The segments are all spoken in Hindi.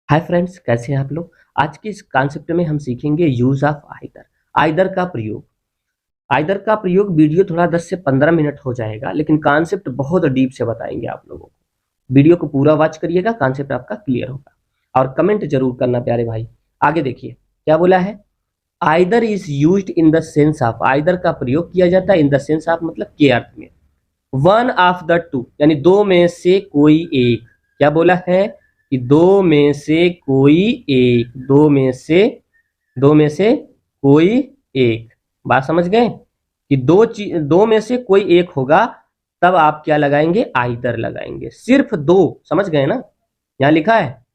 हाय फ्रेंड्स, कैसे हैं आप लोग। आज के इस कॉन्सेप्ट में हम सीखेंगे यूज ऑफ आइदर। आइदर का प्रयोग। आइदर का प्रयोग वीडियो थोड़ा 10 से 15 मिनट हो जाएगा, लेकिन कॉन्सेप्ट बहुत डीप से बताएंगे आप लोगों को। वीडियो को पूरा वॉच करिएगा, कॉन्सेप्ट आपका क्लियर होगा। और कमेंट जरूर करना प्यारे भाई। आगे देखिए क्या बोला है। Either is used in the sense of. Either का प्रयोग किया जाता है इन द सेंस ऑफ मतलब के अर्थ में। वन ऑफ द टू यानी दो में से कोई एक। क्या बोला है कि दो में से कोई एक। दो में से कोई एक। बात समझ गए कि दो में से कोई एक होगा, तब आप क्या लगाएंगे, आइदर लगाएंगे। सिर्फ दो, समझ गए ना। यहां लिखा है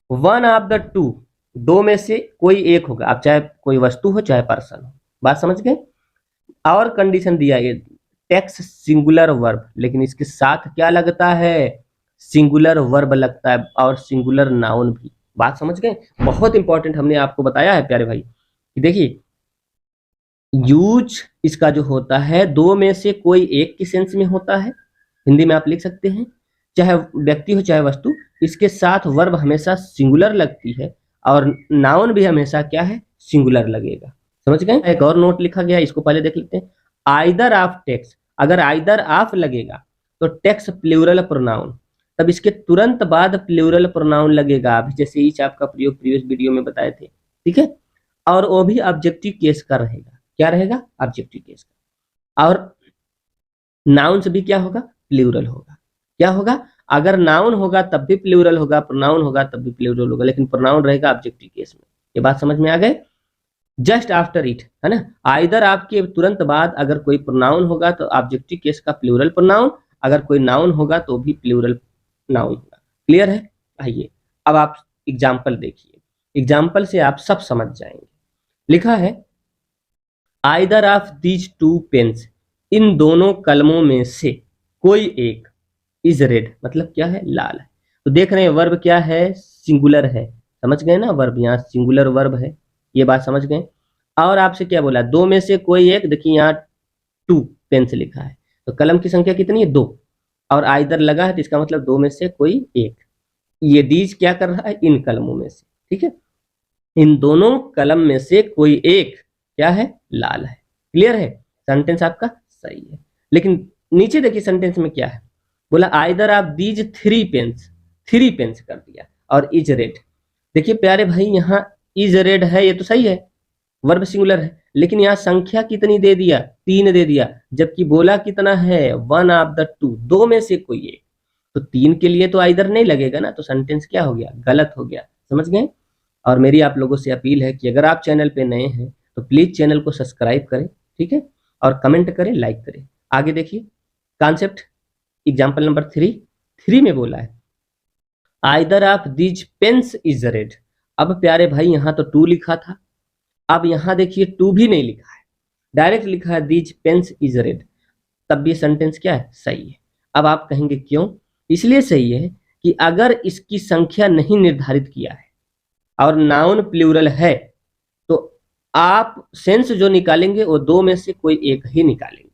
वन ऑफ द टू, दो में से कोई एक होगा। आप चाहे कोई वस्तु हो चाहे पर्सन हो। बात समझ गए। और कंडीशन दिया है टेक्स सिंगुलर वर्ब, लेकिन इसके साथ क्या लगता है, सिंगुलर वर्ब लगता है और सिंगुलर नाउन भी। बात समझ गए। बहुत इंपॉर्टेंट हमने आपको बताया है प्यारे भाई कि देखिए यूज इसका जो होता है दो में से कोई एक की सेंस में होता है। हिंदी में आप लिख सकते हैं, चाहे व्यक्ति हो चाहे वस्तु, इसके साथ वर्ब हमेशा सिंगुलर लगती है और नाउन भी हमेशा क्या है, सिंगुलर लगेगा। समझ गए। एक और नोट लिखा गया, इसको पहले देख लेते हैं। आइदर ऑफ टेक्स, अगर आइदर ऑफ लगेगा तो टेक्स प्लूरल प्रोनाउन, तब इसके तुरंत बाद प्लूरल प्रोनाउन लगेगा, अभी जैसे ईच आपका प्रयोग प्रीवियस वीडियो में बताए थे। ठीक है। और वो भी ऑब्जेक्टिव केस का रहेगा। क्या रहेगा, ऑब्जेक्टिव केस का। और नाउन से भी क्या होगा, प्लूरल होगा। क्या होगा, अगर नाउन होगा तब भी प्लूरल होगा, प्रोनाउन होगा तब भी प्लूरल होगा, लेकिन प्रोनाउन रहेगा ऑब्जेक्टिव केस में। ये बात समझ में आ गए। जस्ट आफ्टर इट है ना, आइदर आपके तुरंत बाद अगर कोई प्रोनाउन होगा तो ऑब्जेक्टिव केस का प्लूरल प्रोनाउन, अगर कोई नाउन होगा तो भी प्लूरल नाउन होगा। क्लियर है। आइए अब आप एग्जाम्पल देखिए, एग्जाम्पल से आप सब समझ जाएंगे। लिखा है either of these two pens, इन दोनों कलमों में से कोई एक इज रेड, मतलब क्या है, लाल है। तो देख रहे हैं वर्ब क्या है, सिंगुलर है। समझ गए ना, वर्ब यहाँ सिंगुलर वर्ब है। ये बात समझ गए। और आपसे क्या बोला, दो में से कोई एक। देखिए यहाँ टू पेन से लिखा है, तो कलम की संख्या कितनी है, दो। और आइदर लगा है तो इसका मतलब दो में से कोई एक। ये दीज क्या कर रहा है, इन कलमों में से। ठीक है, इन दोनों कलम में से कोई एक क्या है, लाल है। क्लियर है। सेंटेंस आपका सही है। लेकिन नीचे देखिए सेंटेंस में क्या है, बोला आइदर आप these three pens, three pens कर दिया और इज रेड। देखिए प्यारे भाई यहाँ इज रेड है, ये तो सही है, वर्ब सिंगुलर है, लेकिन यहाँ संख्या कितनी दे दिया, तीन दे दिया, जबकि बोला कितना है, वन ऑफ द टू, दो में से कोई एक। तो तीन के लिए तो आइदर नहीं लगेगा ना, तो सेंटेंस क्या हो गया, गलत हो गया। समझ गए। और मेरी आप लोगों से अपील है कि अगर आप चैनल पे नए हैं तो प्लीज चैनल को सब्सक्राइब करें। ठीक है, और कमेंट करें, लाइक करें। आगे देखिए कॉन्सेप्ट एग्जाम्पल नंबर थ्री में बोला है either of these pens is red. अब प्यारे भाई यहाँ तो टू लिखा था, अब यहाँ देखिए टू भी नहीं लिखा है, डायरेक्ट लिखा है दीज पेन्स इज रेड। तब भी सेंटेंस क्या है, सही है। अब आप कहेंगे क्यों, इसलिए सही है कि अगर इसकी संख्या नहीं निर्धारित किया है और नाउन प्लूरल है तो आप सेंस जो निकालेंगे वो दो में से कोई एक ही निकालेंगे।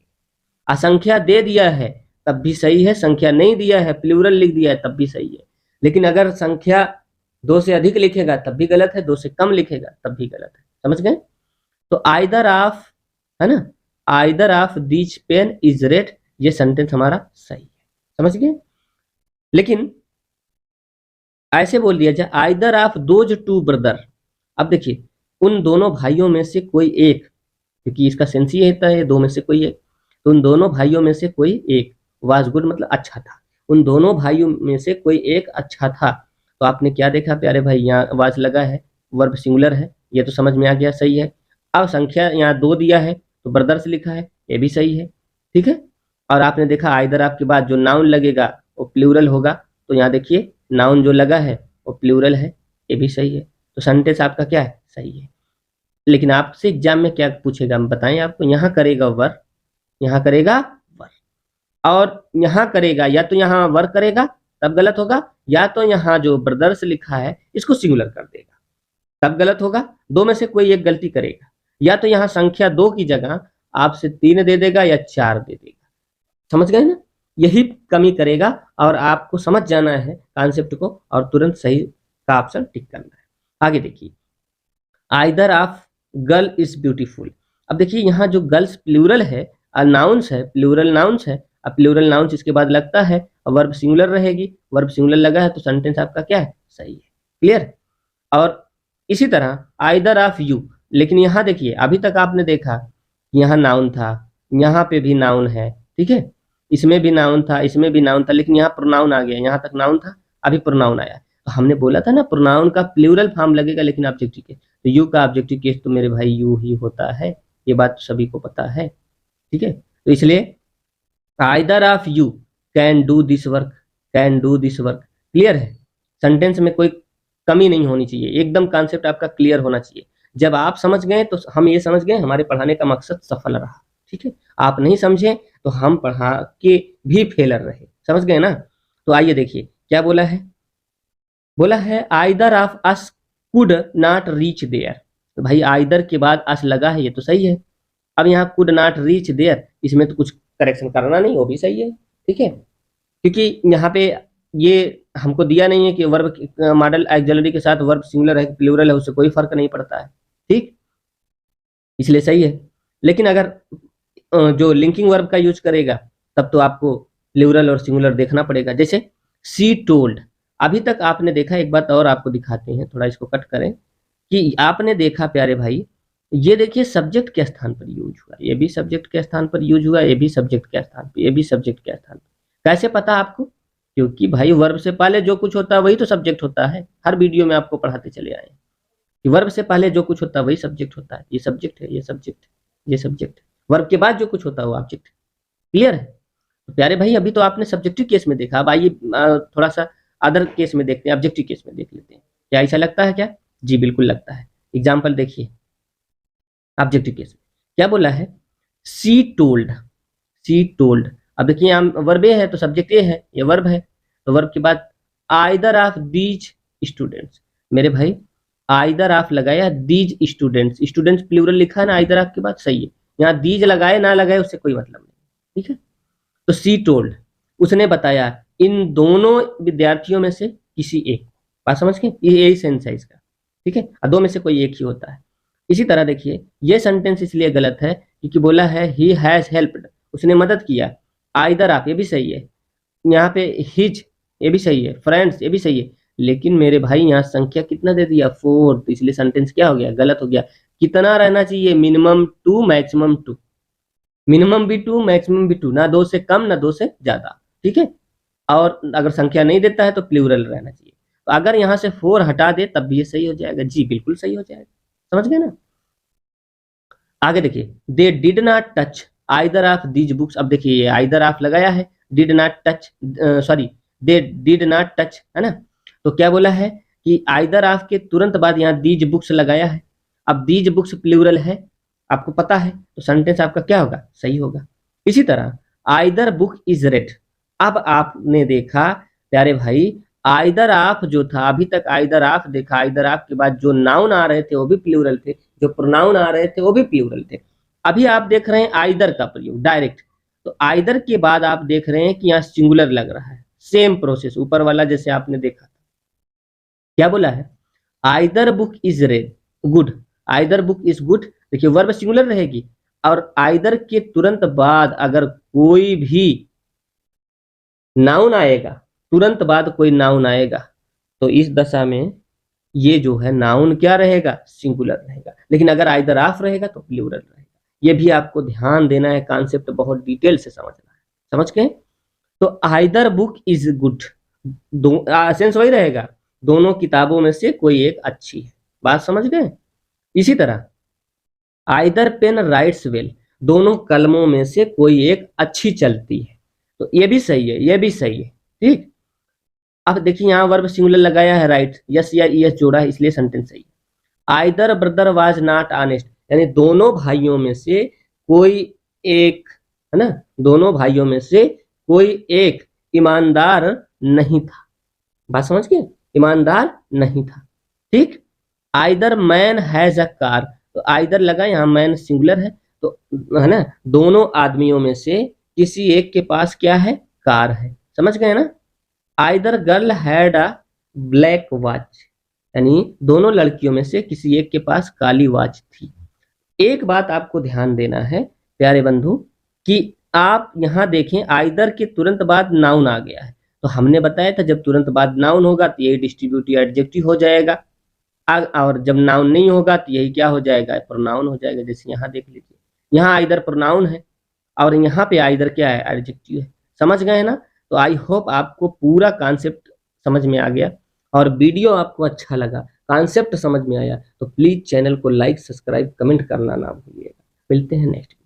असंख्या दे दिया है तब भी सही है, संख्या नहीं दिया है, प्लूरल लिख दिया है तब भी सही है। लेकिन अगर संख्या दो से अधिक लिखेगा तब भी गलत है, दो से कम लिखेगा तब भी गलत है। समझ गए। तो आइदर ऑफ है ना, either of these pen is red, ये सेंटेंस हमारा सही है। समझ गए। लेकिन ऐसे बोल दिया जाए either of those two brother. अब देखिए उन दोनों भाइयों में से कोई एक, क्योंकि इसका सेंस ये होता है दो में से कोई एक, तो उन दोनों भाइयों में से कोई एक वाज गुड मतलब अच्छा था। उन दोनों भाइयों में से कोई एक अच्छा था। तो आपने क्या देखा प्यारे भाई, यहाँ वाज लगा है, वर्ब सिंगुलर है, ये तो समझ में आ गया, सही है। अब संख्या यहाँ दो दिया है तो ब्रदर्स लिखा है, ये भी सही है। ठीक है। और आपने देखा आइदर आपके बाद जो नाउन लगेगा वो प्लूरल होगा, तो यहाँ देखिए नाउन जो लगा है वो प्लूरल है, ये भी सही है। तो सेंटेंस आपका क्या है, सही है। लेकिन आपसे एग्जाम में क्या पूछेगा, हम बताएं आपको, यहाँ करेगा वर, यहाँ करेगा वर, और यहाँ करेगा या तो यहाँ वर करेगा तब गलत होगा, या तो यहाँ जो ब्रदर्स लिखा है इसको सिंगुलर कर देगा तब गलत होगा। दो में से कोई एक गलती करेगा, या तो यहाँ संख्या दो की जगह आपसे तीन दे देगा या चार दे देगा। समझ गए ना, यही कमी करेगा। और आपको समझ जाना है कॉन्सेप्ट को और तुरंत सही का ऑप्शन टिक करना है। आगे देखिए, either of girl is beautiful. अब देखिए यहाँ जो गर्ल्स प्लूरल है, नाउंस है, प्लूरल नाउंस है। अब प्लूरल नाउंस इसके बाद लगता है, वर्ब सिंगुलर रहेगी, वर्ब सिंगुलर लगा है तो सेंटेंस आपका क्या है, सही है। क्लियर। और इसी तरह आइदर ऑफ यू, लेकिन यहाँ देखिए अभी तक आपने देखा यहाँ नाउन था, यहाँ पे भी नाउन है, ठीक है, इसमें भी नाउन था, इसमें भी नाउन था, लेकिन यहाँ प्रोनाउन आ गया, यहाँ तक नाउन था, अभी प्रोनाउन आया। तो हमने बोला था ना प्रोनाउन का प्लूरल फॉर्म लगेगा लेकिन ऑब्जेक्टिव केस, तो यू का ऑब्जेक्टिव केस तो मेरे भाई यू ही होता है, ये बात सभी को पता है, ठीक है। तो इसलिए either of you can do this work, can do this work. Clear है, सेंटेंस में कोई कमी नहीं होनी चाहिए, एकदम कॉन्सेप्ट आपका क्लियर होना चाहिए। जब आप समझ गए तो हम ये समझ गए हमारे पढ़ाने का मकसद सफल रहा, ठीक है। आप नहीं समझे तो हम पढ़ा के भी फेलर रहे, समझ गए ना। तो आइए देखिए क्या बोला है, बोला है either of us could not reach there. तो भाई आइदर के बाद अस लगा है, ये तो सही है। अब यहाँ कुड नॉट रीच देयर, इसमें तो कुछ करेक्शन करना नहीं, वो भी सही है, ठीक है, क्योंकि यहाँ पे ये हमको दिया नहीं है कि वर्ब मॉडल ऑक्सिलरी के साथ वर्ब सिंगुलर है प्लूरल है, उससे कोई फर्क नहीं पड़ता है, ठीक, इसलिए सही है। लेकिन अगर जो लिंकिंग वर्ब का यूज करेगा तब तो आपको प्लूरल और सिंगुलर देखना पड़ेगा। जैसे सी टोल्ड, अभी तक आपने देखा, एक बात और आपको दिखाते हैं, थोड़ा इसको कट करें, कि आपने देखा प्यारे भाई, ये देखिए सब्जेक्ट के स्थान पर यूज हुआ, ये भी सब्जेक्ट के स्थान पर यूज हुआ, ये भी सब्जेक्ट के स्थान पर, ये भी सब्जेक्ट के स्थान पर। कैसे पता आपको, क्योंकि भाई वर्ब से पहले जो कुछ होता है वही तो सब्जेक्ट होता है, हर वीडियो में आपको पढ़ाते चले आए कि वर्ब से पहले जो कुछ होता है वही सब्जेक्ट होता है, ये सब्जेक्ट है, ये सब्जेक्ट है, ये सब्जेक्ट है, वर्ब के बाद जो कुछ होता है वो ऑब्जेक्ट है। क्लियर है। तो प्यारे भाई अभी तो आपने सब्जेक्टिव केस में देखा, अब आइए थोड़ा सा अदर केस में देखते हैं, ऑब्जेक्टिव केस में देख लेते हैं, क्या ऐसा लगता है क्या, जी बिल्कुल लगता है। एग्जाम्पल देखिए, ऑब्जेक्टिव केस में क्या बोला है, सी टोल्ड, सी टोल्ड। अब देखिए यहाँ वर्ब ए है तो सब्जेक्ट ए है, ये वर्ब है, तो वर्ब के बाद आइदर ऑफ दीज स्टूडेंट्स, मेरे भाई आइदर ऑफ लगाया, दीज स्टूडेंट्स, स्टूडेंट्स प्लूरल लिखा है ना, आइदर ऑफ के बाद सही है, यहाँ दीज लगाए ना लगाए उससे कोई मतलब नहीं, ठीक है। तो सी टोल्ड, उसने बताया इन दोनों विद्यार्थियों में से किसी एक, बात समझ के, ये यही सेंस है इसका, ठीक है, दो में से कोई एक ही होता है। इसी तरह देखिए ये सेंटेंस इसलिए गलत है क्योंकि बोला है ही हैज हेल्प्ड, उसने मदद किया, आइदर आप, ये भी सही है, यहाँ पे हिज, ये भी सही है, फ्रेंड्स, ये भी सही है, लेकिन मेरे भाई यहाँ संख्या कितना दे दिया, 4, तो इसलिए सेंटेंस क्या हो गया, गलत हो गया। कितना रहना चाहिए, मिनिमम 2 मैक्सिमम 2, मिनिमम भी 2 मैक्सिमम भी 2, ना 2 से कम ना 2 से ज्यादा, ठीक है। और अगर संख्या नहीं देता है तो प्लूरल रहना चाहिए, तो अगर यहाँ से 4 हटा दे तब भी ये सही हो जाएगा, जी बिल्कुल सही हो जाएगा, समझ गए ना। आगे देखिए, they did not touch either of these books. अब देखिए ये आइदर ऑफ लगाया है, did not touch, sorry they did not touch, है ना। तो क्या बोला है कि आइदर ऑफ के तुरंत बाद यहाँ दीज बुक्स लगाया है। अब दीज बुक्स प्लूरल है, आपको पता है, तो सेंटेंस आपका क्या होगा, सही होगा। इसी तरह आइदर बुक इज रेड, अब आपने देखा प्यारे भाई आइदर ऑफ जो था, अभी तक आइदर ऑफ देखा, आइदर ऑफ के बाद जो नाउन आ रहे थे वो भी प्लूरल थे, जो प्रोनाउन आ रहे थे वो भी प्लूरल थे। अभी आप देख रहे हैं आइदर का प्रयोग डायरेक्ट, तो आइदर के बाद आप देख रहे हैं कि यहाँ सिंगुलर लग रहा है, सेम प्रोसेस ऊपर वाला जैसे आपने देखा था। क्या बोला है, either book is red good, either book is good, देखिए वर्ब सिंगुलर रहेगी, और आइदर के तुरंत बाद अगर कोई भी नाउन आएगा, तुरंत बाद कोई नाउन आएगा, तो इस दशा में ये जो है नाउन क्या रहेगा, सिंगुलर रहेगा, लेकिन अगर आइदर ऑफ रहेगा तो प्लूरल रहेगा। ये भी आपको ध्यान देना है, कॉन्सेप्ट बहुत डिटेल से समझना है, समझ गए। तो either book is good, sense वही रहेगा, दोनों किताबों में से कोई एक अच्छी है, बात समझ गए। इसी तरह आइदर पेन राइट्स वेल, दोनों कलमों में से कोई एक अच्छी चलती है, तो ये भी सही है, ये भी सही है, ठीक। अब देखिए यहाँ वर्ब सिंगुलर लगाया है, राइट, यस या ईएस जोड़ा है, इसलिए सेंटेंस सही है। Either brother was not honest, यानी दोनों भाइयों में से कोई एक, है ना, दोनों भाइयों में से कोई एक ईमानदार नहीं था, बात समझ गए, ईमानदार नहीं था, ठीक। Either man has a car, तो आइदर लगा, यहाँ मैन सिंगुलर है, तो है ना, दोनों आदमियों में से किसी एक के पास क्या है, कार है, समझ गए ना। Either girl had a black watch, यानी दोनों लड़कियों में से किसी एक के पास काली वॉच थी। एक बात आपको ध्यान देना है प्यारे बंधु कि आप यहां देखें आइदर के तुरंत बाद नाउन आ गया है। तो हमने बताया था जब तुरंत बाद नाउन होगा तो यही डिस्ट्रीब्यूटिव एडजेक्टिव हो जाएगा, और जब नाउन नहीं होगा तो यही क्या हो जाएगा, प्रोनाउन हो जाएगा। जैसे यहाँ देख लीजिए, यहाँ आइदर प्रोनाउन है और यहाँ पे आइदर क्या है, एडजेक्टिव है। समझ गए ना? तो आई होप आपको पूरा कॉन्सेप्ट समझ में आ गया और वीडियो आपको अच्छा लगा, कॉन्सेप्ट समझ में आया तो प्लीज चैनल को लाइक, सब्सक्राइब, कमेंट करना ना भूलिएगा। मिलते हैं नेक्स्ट।